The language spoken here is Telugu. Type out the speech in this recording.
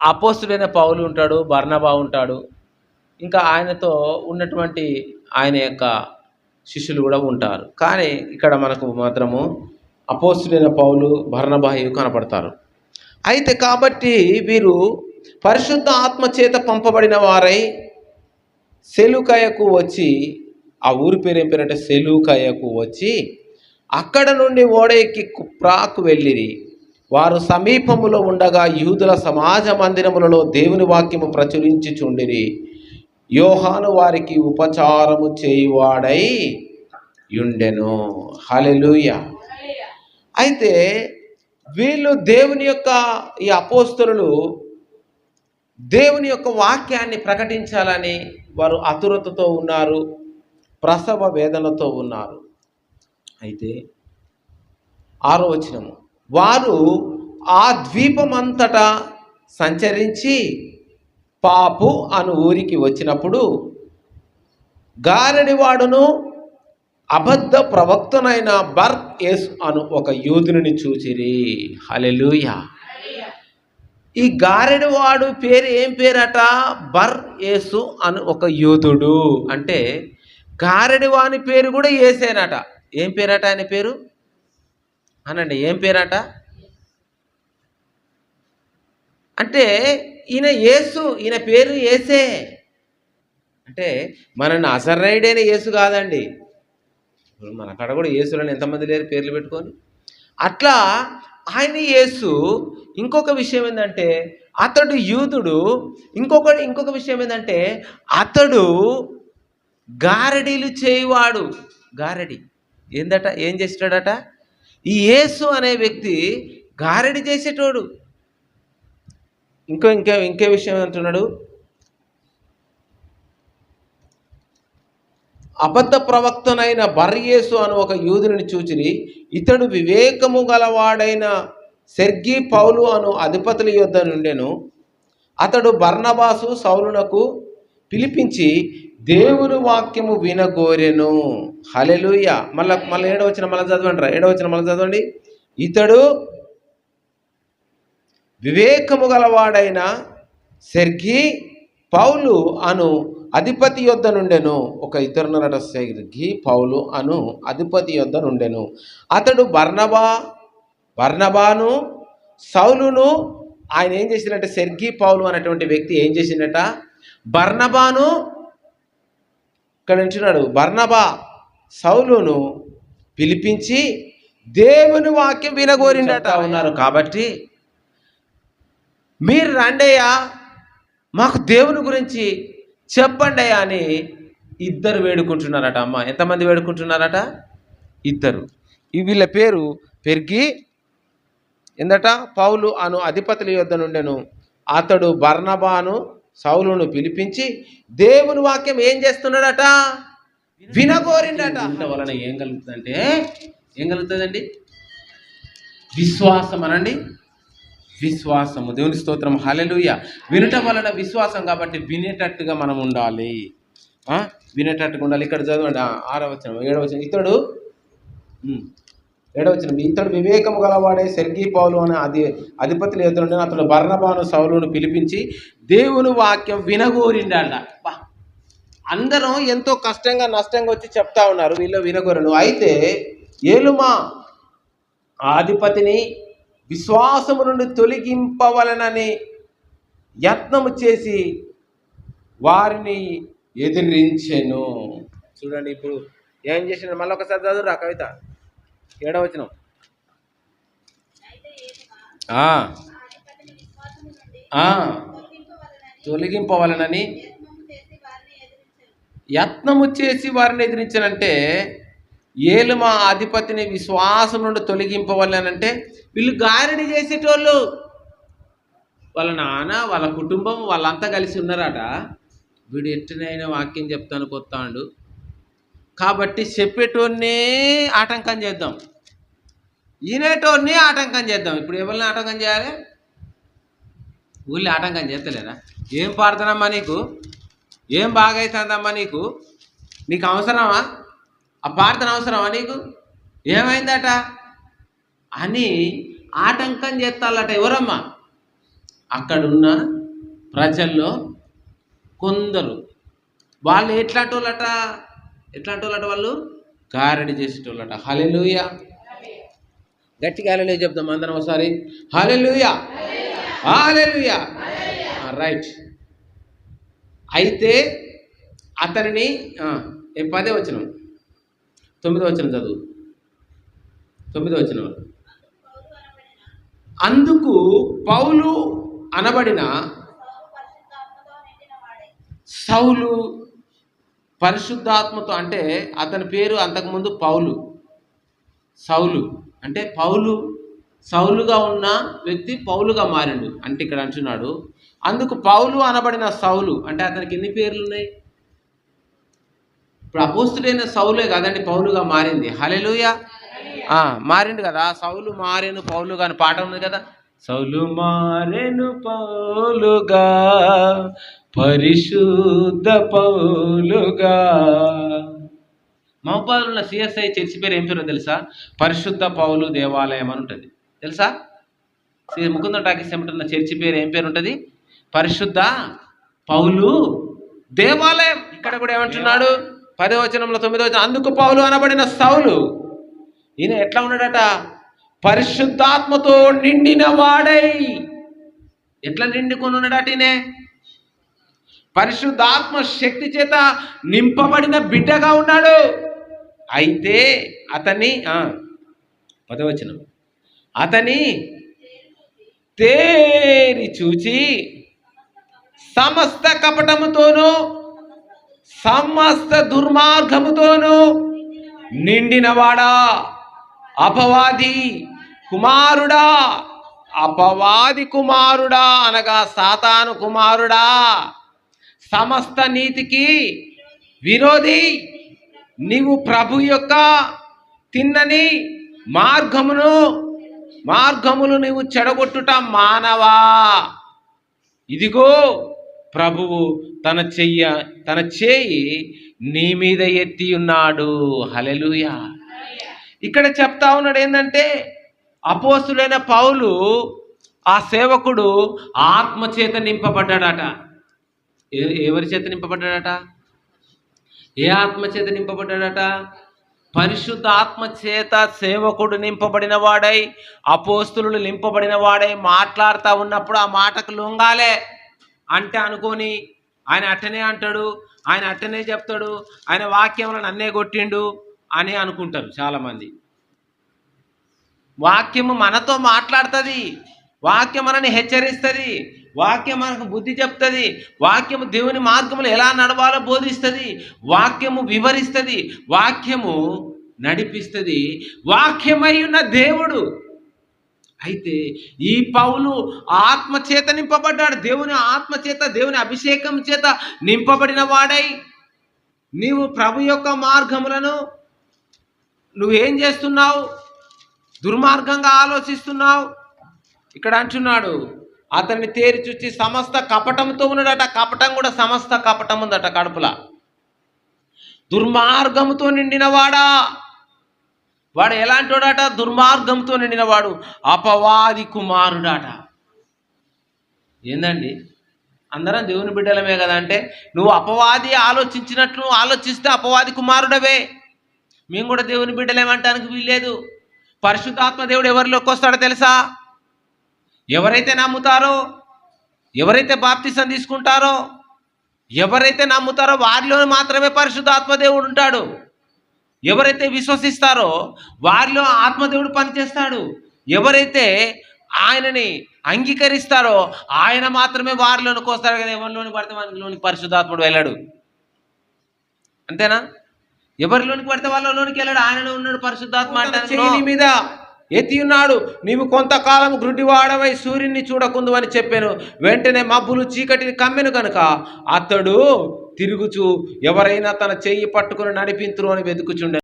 అపోస్తుడైన పౌలు ఉంటాడు, బర్నబా ఉంటాడు, ఇంకా ఆయనతో ఉన్నటువంటి ఆయన యొక్క శిష్యులు కూడా ఉంటారు. కానీ ఇక్కడ మనకు మాత్రము అపోస్తుడైన పౌలు, బర్నబాయు కనపడతారు. అయితే కాబట్టి వీరు పరిశుద్ధ ఆత్మ చేత పంపబడిన వారై సెలూకయకు వచ్చి, ఆ ఊరి పేరు ఏం పేరంటే సెలూకయకు వచ్చి, అక్కడ నుండి ఓడ ఎక్కి కుప్రాకు వెళ్ళిరి. వారు సమీపములో ఉండగా యూదుల సమాజ మందిరములలో దేవుని వాక్యము ప్రచురించుచుండిరి. యోహాను వారికి ఉపచారము చేయువాడై యుండెను. హల్లెలూయా. అయితే వీళ్ళు దేవుని యొక్క ఈ అపోస్తలులు దేవుని యొక్క వాక్యాన్ని ప్రకటించాలని వారు ఆతురతతో ఉన్నారు, ప్రసవ వేదనతో ఉన్నారు. అయితే 6వ వచనము, వారు ఆ ద్వీపమంతటా సంచరించి పాపు అను ఊరికి వచ్చినప్పుడు గారడివాడును అబద్ధ ప్రవక్తనైన బర్ యేసు అను ఒక యూదుని చూచిరి. హల్లెలూయా. ఈ గారెడివాడు పేరు ఏం పేరట? బర్ యేసు అను ఒక యూదుడు. అంటే గారెడివాని పేరు కూడా యేసేనట. ఏం పేరట ఆయన పేరు అనండి? ఏం పేరట? అంటే ఈయన యేసు, ఈయన పేరు యేసే. అంటే మన నజరేయుడైన యేసు కాదండి. మన అక్కడ కూడా యేసులని ఎంతమంది లేరు పేర్లు పెట్టుకొని. అట్లా ఆయన యేసు. ఇంకొక విషయం ఏంటంటే అతడు యూదుడు. ఇంకొక విషయం ఏంటంటే అతడు గారడీలు చేయువాడు. గారడి ఏందట? ఏం చేసేటాడట? ఈ యేసు అనే వ్యక్తి గారడి చేసేటోడు. ఇంకే విషయం అంటున్నాడు, అబద్ధ ప్రవక్తనైన బర్యేసు అను ఒక యూదుని చూచిరి. ఇతడు వివేకము గలవాడైన సెర్గీ పౌలు అను అధిపతుల యొద్ద నుండెను. అతడు బర్నబాసు సౌలునకు పిలిపించి దేవుని వాక్యము వినగోరెను. హల్లెలూయా. మళ్ళీ 7వ వచనం మళ్ళీ చదవండి. 7వ వచనం మళ్ళీ చదవండి. ఇతడు వివేకము గలవాడైన సెర్గీ పౌలు అను అధిపతి యొద్ద నుండెను. ఒక ఇతరునట సెర్గీ పౌలు అను అధిపతి యొద్ద నుండెను. అతడు బర్నబాను సౌలును ఆయన ఏం చేసిందంటే, సెర్గీ పౌలు అనేటువంటి వ్యక్తి ఏం చేసిందట? బర్నబాను, ఇక్కడ ఉంటున్నాడు, బర్నబా సౌలును పిలిపించి దేవుని వాక్యం వినగోరిండట ఉన్నారు. కాబట్టి మీరు రండయ్యా, మాకు దేవుని గురించి చెప్పండి అయ్యా అని ఇద్దరు వేడుకుంటున్నారట. అమ్మ, ఎంతమంది వేడుకుంటున్నారట? ఇద్దరు. వీళ్ళ పేరు పెర్గి ఏందట? పౌలు అను అధిపతుల యొద్ద నుండెను. అతడు బర్నబాను సౌలును పిలిపించి దేవుని వాక్యం ఏం చేస్తున్నాడట? వినగోరిండట. వలన ఏం కలుగుతుందంటే, ఏం కలుగుతుందండి? విశ్వాసం అనండి. విశ్వాసము. దేవుని స్తోత్రం. హల్లెలూయా. వినటం వలన విశ్వాసం. కాబట్టి వినేటట్టుగా మనం ఉండాలి. వినేటట్టుగా ఉండాలి. ఇక్కడ చదవండి 6వ వచనం 7వ వచనం. ఇతడు 7వ వచనం, ఇతడు వివేకము గలవాడే సెర్గీ పౌలు అనే అధిపతులు ఎదురుండే. అతడు బర్నబాను సౌలును పిలిపించి దేవుని వాక్యం వినగోరిండాడ. అందరం ఎంతో కష్టంగా నష్టంగా వచ్చి చెప్తా ఉన్నారు, వీళ్ళు వినగోరను. అయితే ఏలుమా అధిపతిని విశ్వాసము నుండి తొలగింపవలనని యత్నము చేసి వారిని ఎదిరించెను. చూడండి ఇప్పుడు ఏం చేసిన. మళ్ళీ ఒకసారి చదువురా కవిత. 7వ వచనం. తొలగింపవలనని యత్నము చేసి వారిని ఎదిరించనంటే, ఏలుమా అధిపతిని విశ్వాసం నుండి తొలగింపవలనంటే వీళ్ళు గారడి చేసేటోళ్ళు. వాళ్ళ నాన్న, వాళ్ళ కుటుంబం, వాళ్ళంతా కలిసి ఉన్నారట. వీడు ఎట్టనైనా వాక్యం చెప్తాను కొత్తాడు కాబట్టి చెప్పేటోన్నే ఆటంకం చేద్దాం, ఈనేటోన్నే ఆటంకం చేద్దాం. ఇప్పుడు ఎవరిని ఆటంకం చేయాలి? ఊళ్ళో ఆటంకం చేస్తలేరా? ఏం పాడుతున్నామ్మా నీకు? ఏం బాగా అవుతుందమ్మా నీకు? నీకు అవసరమా ఆ ప్రార్థన? అవసరమా నీకు? ఏమైందట అని ఆటంకం చేస్తాలట. ఎవరమ్మా? అక్కడున్న ప్రజల్లో కొందరు వాళ్ళు ఎట్లాంటి వాళ్ళట వాళ్ళు గారడి చేసేటోళ్ళట. హల్లెలూయా, గట్టిగా హల్లెలూయా చెప్తాం అందరం ఒకసారి. హల్లెలూయా, హల్లెలూయా. రైట్. అయితే అతనిని 10వ వచనం 9వ వచనం చదువు. 9వ వచనం. అందుకు పౌలు అనబడిన సౌలు పరిశుద్ధాత్మతో, అంటే అతని పేరు అంతకుముందు పౌలు. సౌలు అంటే సౌలుగా ఉన్న వ్యక్తి పౌలుగా మారిండు. అంటే ఇక్కడ అంటున్నాడు అందుకు పౌలు అనబడిన సౌలు, అంటే అతనికి ఎన్ని పేర్లు ఉన్నాయి? ఇప్పుడు అపోస్తుడైన సౌలే కదండి పౌలుగా మారింది. హల్లెలూయా, మారిండు కదా. సౌలు మారేను పౌలుగా అని పాట ఉంది కదా. సౌలు మారేను పౌలుగా, పరిశుద్ధ పౌలుగా. మహబాద్లో సిఎస్ఐ చర్చి పేరు ఏం పేరో తెలుసా? పరిశుద్ధ పౌలు దేవాలయం అని ఉంటుంది. తెలుసా? ముకుందం టాకీస్ ఏమంటున్న చర్చి పేరు ఏం పేరు ఉంటుంది? పరిశుద్ధ పౌలు దేవాలయం. ఇక్కడ కూడా ఏమంటున్నాడు 10వ వచనంలో 9వ వచనం, అందుకు పౌలు అనబడిన సౌలు, ఈయన ఎట్లా ఉన్నాడట? పరిశుద్ధాత్మతో నిండిన వాడై. ఎట్లా నిండుకొని ఉన్నాడట? ఈయనే పరిశుద్ధాత్మ శక్తి చేత నింపబడిన బిడ్డగా ఉన్నాడు. అయితే అతన్ని 10వ వచనం, అతని తేరి చూచి సమస్త కపటముతోనూ సమస్త దుర్మార్గముతోనూ నిండినవాడా, అపవాది కుమారుడా. అపవాది కుమారుడా అనగా సాతాను కుమారుడా, సమస్త నీతికి విరోధి, నీవు ప్రభు యొక్క తిన్నని మార్గములు నీవు చెడగొట్టుట మానవా. ఇదిగో ప్రభువు తన చేయి నీ మీద ఎత్తి ఉన్నాడు. హల్లెలూయా. ఇక్కడ చెప్తా ఉన్నాడు ఏంటంటే, అపోస్తులైన పౌలు ఆ సేవకుడు ఆత్మచేత నింపబడ్డాడట. ఎవరి చేత నింపబడ్డాడట? ఏ ఆత్మచేత నింపబడ్డాడట? పరిశుద్ధ ఆత్మచేత సేవకుడు నింపబడిన వాడై, అపోస్తులు నింపబడిన వాడై మాట్లాడుతూ ఉన్నప్పుడు ఆ మాటకు లొంగాలే అంటే అనుకొని ఆయన అట్టనే అంటాడు, ఆయన అట్టనే చెప్తాడు, ఆయన వాక్యంలో నన్నే కొట్టిండు అని అనుకుంటారు చాలామంది. వాక్యము మనతో మాట్లాడుతుంది, వాక్యం మనని హెచ్చరిస్తుంది, వాక్యం మనకు బుద్ధి చెప్తుంది, వాక్యము దేవుని మార్గములు ఎలా నడవాలో బోధిస్తుంది, వాక్యము వివరిస్తుంది, వాక్యము నడిపిస్తుంది, వాక్యమై ఉన్న దేవుడు. అయితే ఈ పౌలు ఆత్మచేత నింపబడ్డాడు. దేవుని ఆత్మచేత, దేవుని అభిషేకం చేత నింపబడిన వాడై నీవు ప్రభు యొక్క మార్గములను నువ్వేం చేస్తున్నావు? దుర్మార్గంగా ఆలోచిస్తున్నావు. ఇక్కడ అంటున్నాడు అతన్ని తేరి చూచి సమస్త కపటంతో ఉన్నాడట. కపటం కూడా సమస్త కపటం ఉందట కడుపులా. దుర్మార్గముతో నిండినవాడా. వాడు ఎలాంటి వాడట? దుర్మార్గంతో నిండినవాడు, అపవాది కుమారుడాట. ఏందండి, అందరం దేవుని బిడ్డలమే కదా. అంటే నువ్వు అపవాది ఆలోచించినట్లు ఆలోచిస్తే అపవాది కుమారుడవే. మేము కూడా దేవుని బిడ్డలేమంటానికి వీల్లేదు. పరిశుద్ధాత్మ దేవుడు ఎవరిలోకి వస్తాడో తెలుసా? ఎవరైతే నమ్ముతారో, ఎవరైతే బాప్తిసం తీసుకుంటారో, ఎవరైతే నమ్ముతారో వారిలో మాత్రమే పరిశుద్ధాత్మ దేవుడు ఉంటాడు. ఎవరైతే విశ్వసిస్తారో వారిలో ఆత్మదేవుడు పనిచేస్తాడు. ఎవరైతే ఆయనని అంగీకరిస్తారో ఆయన మాత్రమే వారిలోనికి వస్తాడు. కదా ఎవరిలోనికి పడితే వారిలోనికి పరిశుద్ధాత్ముడు వెళ్ళాడు. అంతేనా? ఎవరిలోనికి పడితే వాళ్ళలోనికి వెళ్ళాడు. ఆయనలో ఉన్నాడు పరిశుద్ధాత్మ. అంటే మీద ఎత్తి ఉన్నాడు. నీవు కొంతకాలం గ్రుడ్డివాడవై సూర్యుని చూడకుందు అని చెప్పాను. వెంటనే మబ్బులు చీకటిని కమ్మెను కనుక అతడు తిరుగుచు ఎవరైనా తన చెయ్యి పట్టుకుని నడిపింతురు అని వెతుకుచుండే.